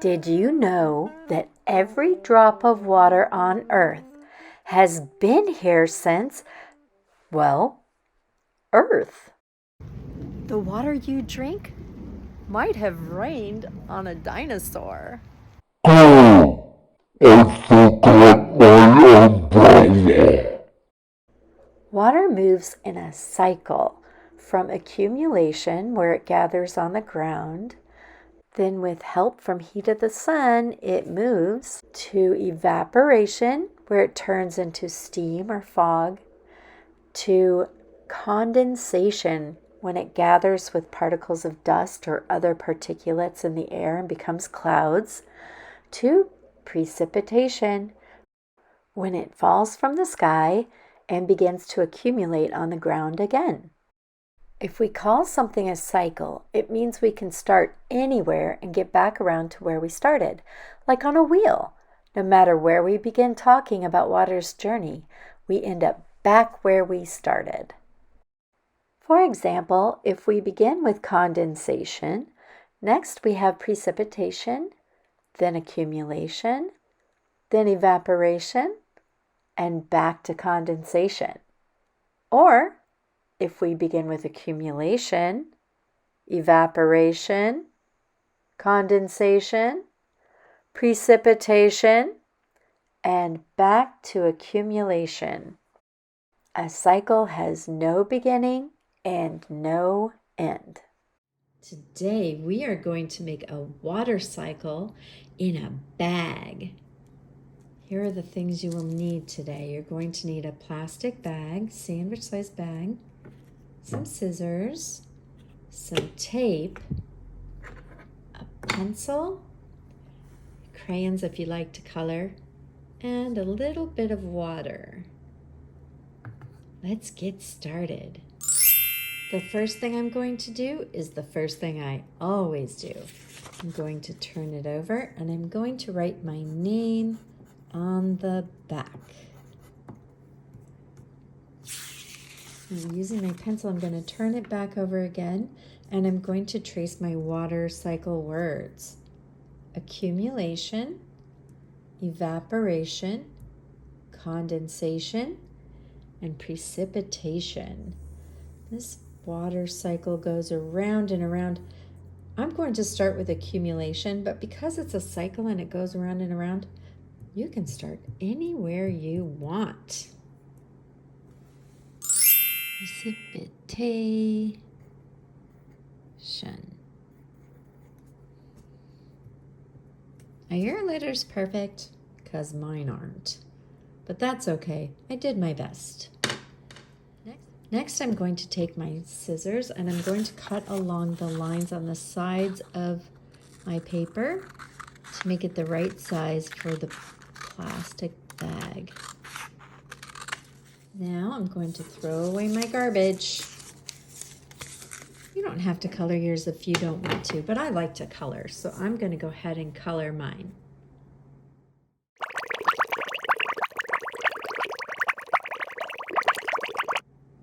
Did you know that every drop of water on earth has been here since, well, Earth? The water you drink might have rained on a dinosaur. Oh, I forgot my umbrella. Water moves in a cycle from accumulation, where it gathers on the ground. Then, with help from heat of the sun, it moves to evaporation, where it turns into steam or fog, to condensation, when it gathers with particles of dust or other particulates in the air and becomes clouds, to precipitation, when it falls from the sky and begins to accumulate on the ground again. If we call something a cycle, it means we can start anywhere and get back around to where we started, like on a wheel. No matter where we begin talking about water's journey, we end up back where we started. For example, if we begin with condensation, next we have precipitation, then accumulation, then evaporation, and back to condensation. Or if we begin with accumulation, evaporation, condensation, precipitation, and back to accumulation. A cycle has no beginning and no end. Today we are going to make a water cycle in a bag. Here are the things you will need today. You're going to need a plastic bag, sandwich-sized bag, some scissors, some tape, a pencil, crayons if you like to color, and a little bit of water. Let's get started. The first thing I'm going to do is the first thing I always do. I'm going to turn it over and I'm going to write my name on the back. And using my pencil, I'm going to turn it back over again and I'm going to trace my water cycle words. Accumulation, evaporation, condensation, and precipitation. This water cycle goes around and around. I'm going to start with accumulation, but because it's a cycle and it goes around and around, you can start anywhere you want. Precipitation. Are your letters perfect? Because mine aren't. But that's okay. I did my best. Next, I'm going to take my scissors and I'm going to cut along the lines on the sides of my paper to make it the right size for the plastic bag. Now I'm going to throw away my garbage. You don't have to color yours if you don't want to, but I like to color, so I'm going to go ahead and color mine.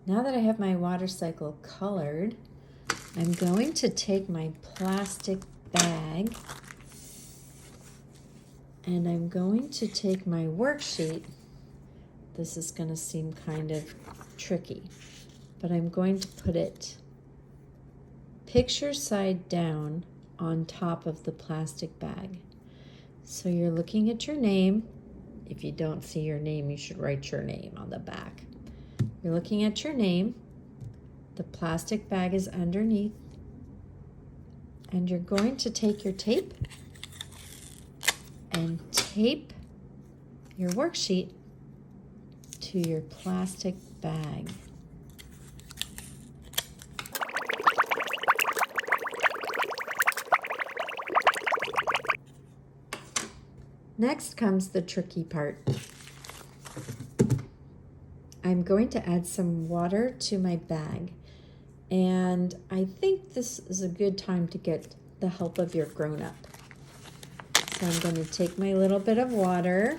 Now that I have my water cycle colored, I'm going to take my plastic bag and I'm going to take my worksheet. This is going to seem kind of tricky, but I'm going to put it picture side down on top of the plastic bag. So you're looking at your name. If you don't see your name, you should write your name on the back. You're looking at your name. The plastic bag is underneath. And you're going to take your tape and tape your worksheet to your plastic bag. Next comes the tricky part. I'm going to add some water to my bag, and I think this is a good time to get the help of your grown-up. So I'm going to take my little bit of water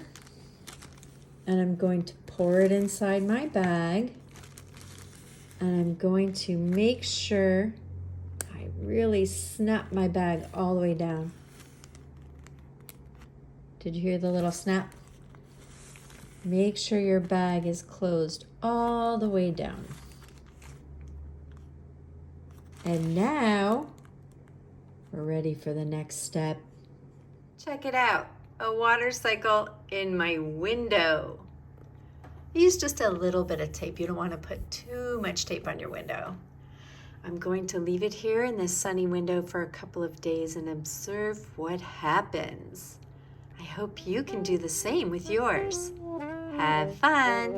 and I'm going to pour it inside my bag, and I'm going to make sure I really snap my bag all the way down. Did you hear the little snap? Make sure your bag is closed all the way down. And now we're ready for the next step. Check it out, a water cycle in my window. Use just a little bit of tape. You don't want to put too much tape on your window. I'm going to leave it here in this sunny window for a couple of days and observe what happens. I hope you can do the same with yours. Have fun!